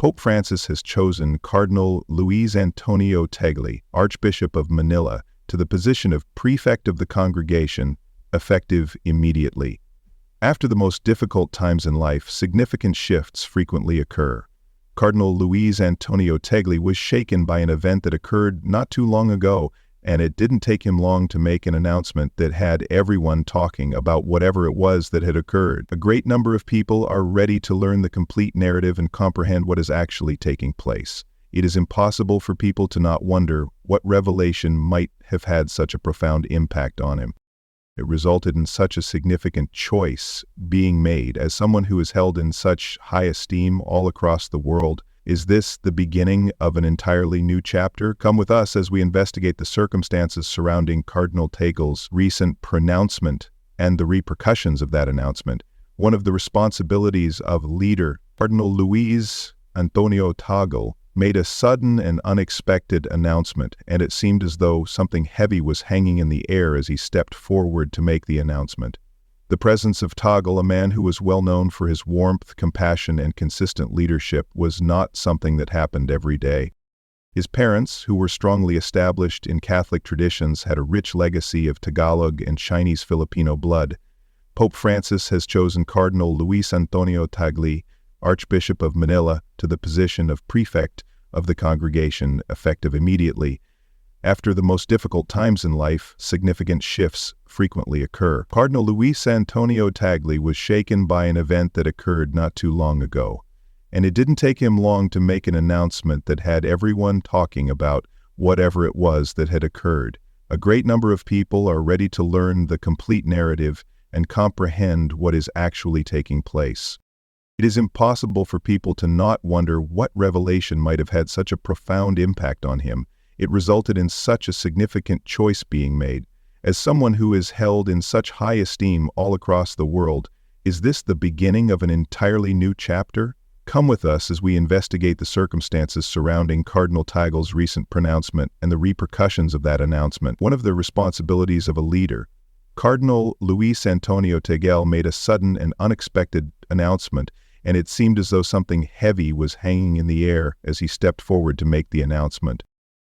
Pope Francis has chosen Cardinal Luis Antonio Tagle, Archbishop of Manila, to the position of Prefect of the Congregation, effective immediately. After the most difficult times in life, significant shifts frequently occur. Cardinal Luis Antonio Tagle was shaken by an event that occurred not too long ago, and it didn't take him long to make an announcement that had everyone talking about whatever it was that had occurred. A great number of people are ready to learn the complete narrative and comprehend what is actually taking place. It is impossible for people to not wonder what revelation might have had such a profound impact on him. It resulted in such a significant choice being made. As someone who is held in such high esteem all across the world, is this the beginning of an entirely new chapter? Come with us as we investigate the circumstances surrounding Cardinal Tagle's recent pronouncement and the repercussions of that announcement. One of the responsibilities of leader, Cardinal Luis Antonio Tagle, made a sudden and unexpected announcement, and it seemed as though something heavy was hanging in the air as he stepped forward to make the announcement. The presence of Tagle, a man who was well known for his warmth, compassion, and consistent leadership, was not something that happened every day. His parents, who were strongly established in Catholic traditions, had a rich legacy of Tagalog and Chinese-Filipino blood. Pope Francis has chosen Cardinal Luis Antonio Tagle, Archbishop of Manila, to the position of Prefect of the Congregation, effective immediately. After the most difficult times in life, significant shifts frequently occur. Cardinal Luis Antonio Tagle was shaken by an event that occurred not too long ago, and it didn't take him long to make an announcement that had everyone talking about whatever it was that had occurred. A great number of people are ready to learn the complete narrative and comprehend what is actually taking place. It is impossible for people to not wonder what revelation might have had such a profound impact on him. It resulted in such a significant choice being made. As someone who is held in such high esteem all across the world, is this the beginning of an entirely new chapter? Come with us as we investigate the circumstances surrounding Cardinal Tagle's recent pronouncement and the repercussions of that announcement. One of the responsibilities of a leader, Cardinal Luis Antonio Tagle, made a sudden and unexpected announcement, and it seemed as though something heavy was hanging in the air as he stepped forward to make the announcement.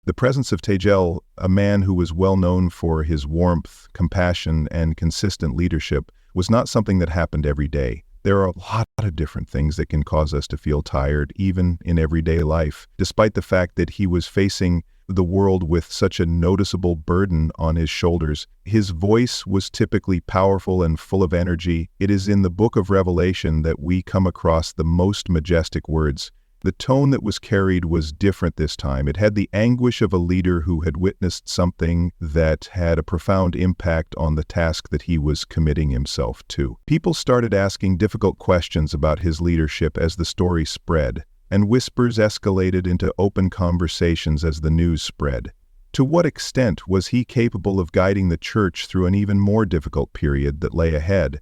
The presence of Tagle, a man who was well known for his warmth, compassion, and consistent leadership, was not something that happened every day. There are a lot of different things that can cause us to feel tired, even in everyday life. Despite the fact that he was facing the world with such a noticeable burden on his shoulders, his voice was typically powerful and full of energy. It is in the book of Revelation that we come across the most majestic words. The tone that was carried was different this time. It had the anguish of a leader who had witnessed something that had a profound impact on the task that he was committing himself to. People started asking difficult questions about his leadership as the story spread, and whispers escalated into open conversations as the news spread. To what extent was he capable of guiding the Church through an even more difficult period that lay ahead?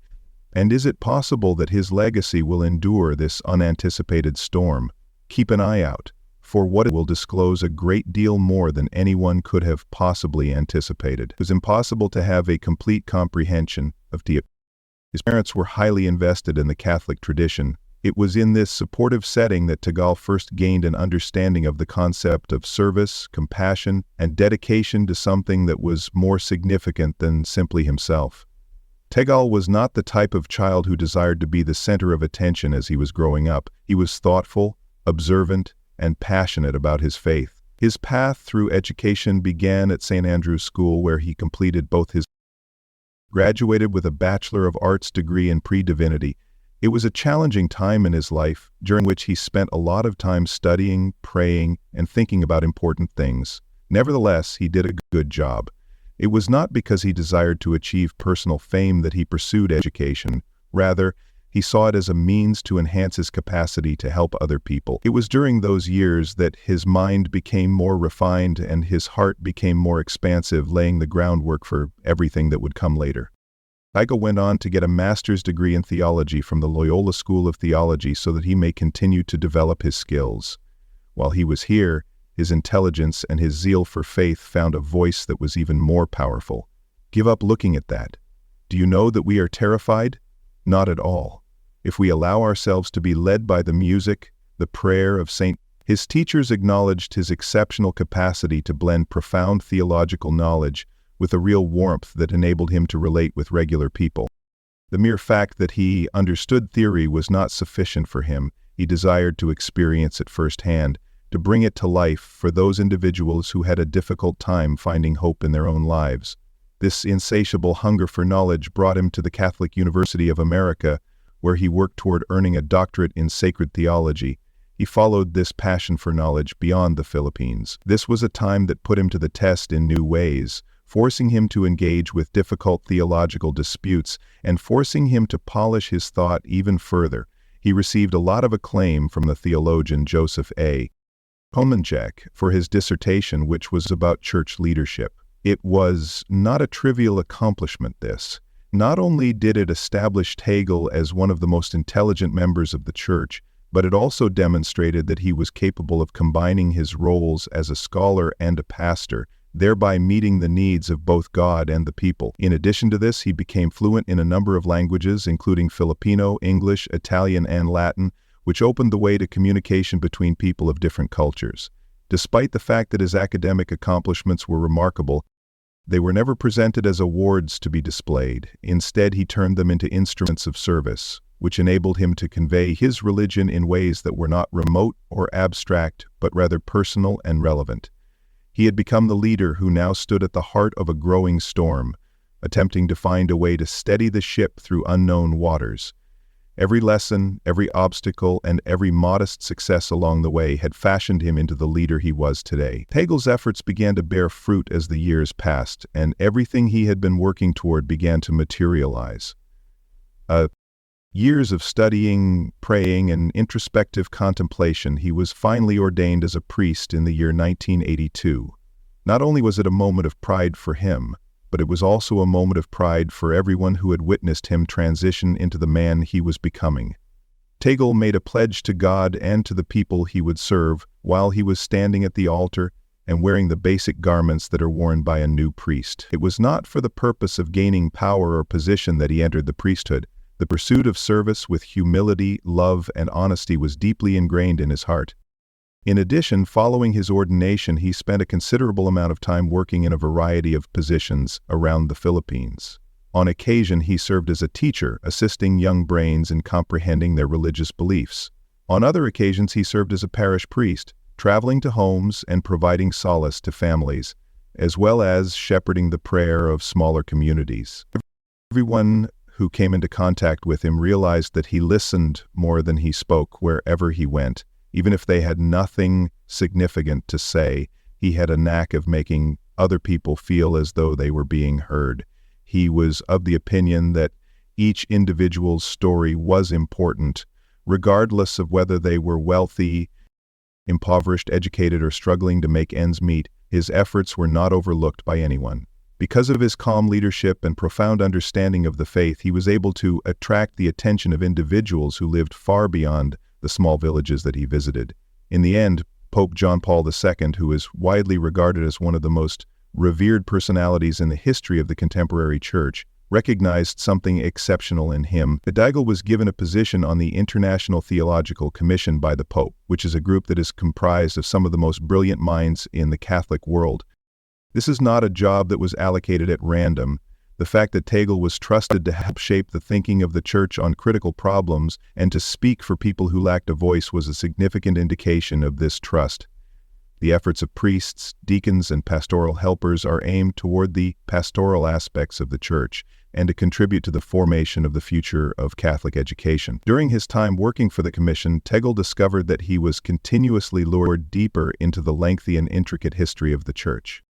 And is it possible that his legacy will endure this unanticipated storm? Keep an eye out, for what it will disclose a great deal more than anyone could have possibly anticipated. It was impossible to have a complete comprehension of his parents were highly invested in the Catholic tradition. It was in this supportive setting that Tagle first gained an understanding of the concept of service, compassion, and dedication to something that was more significant than simply himself. Tagle was not the type of child who desired to be the center of attention as he was growing up. He was thoughtful, observant, and passionate about his faith. His path through education began at St. Andrew's School, where he completed both his graduated with a Bachelor of Arts degree in pre-divinity. It was a challenging time in his life, during which he spent a lot of time studying, praying, and thinking about important things. Nevertheless, he did a good job. It was not because he desired to achieve personal fame that he pursued education. Rather, he saw it as a means to enhance his capacity to help other people. It was during those years that his mind became more refined and his heart became more expansive, laying the groundwork for everything that would come later. Tagle went on to get a master's degree in theology from the Loyola School of Theology so that he may continue to develop his skills. While he was here, his intelligence and his zeal for faith found a voice that was even more powerful. Give up looking at that. Do you know that we are terrified? Not at all. If we allow ourselves to be led by the music, the prayer of St. His teachers acknowledged his exceptional capacity to blend profound theological knowledge with a real warmth that enabled him to relate with regular people. The mere fact that he understood theory was not sufficient for him. He desired to experience it firsthand, to bring it to life for those individuals who had a difficult time finding hope in their own lives. This insatiable hunger for knowledge brought him to the Catholic University of America, where he worked toward earning a doctorate in sacred theology. He followed this passion for knowledge beyond the Philippines. This was a time that put him to the test in new ways, forcing him to engage with difficult theological disputes and forcing him to polish his thought even further. He received a lot of acclaim from the theologian Joseph A. Komenjek for his dissertation, which was about church leadership. It was not a trivial accomplishment, this. Not only did it establish Tagle as one of the most intelligent members of the church, but it also demonstrated that he was capable of combining his roles as a scholar and a pastor, thereby meeting the needs of both God and the people. In addition to this, he became fluent in a number of languages, including Filipino, English, Italian, and Latin, which opened the way to communication between people of different cultures. Despite the fact that his academic accomplishments were remarkable, they were never presented as awards to be displayed. Instead, he turned them into instruments of service, which enabled him to convey his religion in ways that were not remote or abstract, but rather personal and relevant. He had become the leader who now stood at the heart of a growing storm, attempting to find a way to steady the ship through unknown waters. Every lesson, every obstacle, and every modest success along the way had fashioned him into the leader he was today. Tagle's efforts began to bear fruit as the years passed, and everything he had been working toward began to materialize. Years of studying, praying, and introspective contemplation, he was finally ordained as a priest in the year 1982. Not only was it a moment of pride for him, but it was also a moment of pride for everyone who had witnessed him transition into the man he was becoming. Tagle made a pledge to God and to the people he would serve while he was standing at the altar and wearing the basic garments that are worn by a new priest. It was not for the purpose of gaining power or position that he entered the priesthood. The pursuit of service with humility, love, and honesty was deeply ingrained in his heart. In addition, following his ordination, he spent a considerable amount of time working in a variety of positions around the Philippines. On occasion, he served as a teacher, assisting young brains in comprehending their religious beliefs. On other occasions, he served as a parish priest, traveling to homes and providing solace to families, as well as shepherding the prayer of smaller communities. Everyone who came into contact with him realized that he listened more than he spoke wherever he went. Even if they had nothing significant to say, he had a knack of making other people feel as though they were being heard. He was of the opinion that each individual's story was important, regardless of whether they were wealthy, impoverished, educated, or struggling to make ends meet. His efforts were not overlooked by anyone. Because of his calm leadership and profound understanding of the faith, he was able to attract the attention of individuals who lived far beyond the small villages that he visited. In the end, Pope John Paul II, who is widely regarded as one of the most revered personalities in the history of the contemporary church, recognized something exceptional in him. Tagle was given a position on the International Theological Commission by the Pope, which is a group that is comprised of some of the most brilliant minds in the Catholic world. This is not a job that was allocated at random. The fact that Tagle was trusted to help shape the thinking of the church on critical problems and to speak for people who lacked a voice was a significant indication of this trust. The efforts of priests, deacons, and pastoral helpers are aimed toward the pastoral aspects of the church and to contribute to the formation of the future of Catholic education. During his time working for the Commission, Tagle discovered that he was continuously lured deeper into the lengthy and intricate history of the church.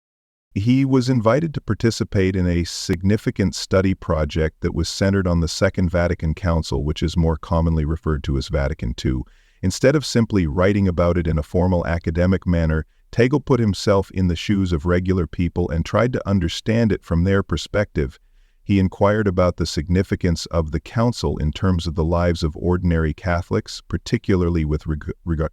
He was invited to participate in a significant study project that was centered on the Second Vatican Council, which is more commonly referred to as Vatican II. Instead of simply writing about it in a formal academic manner, Tagle put himself in the shoes of regular people and tried to understand it from their perspective. He inquired about the significance of the Council in terms of the lives of ordinary Catholics, particularly with regard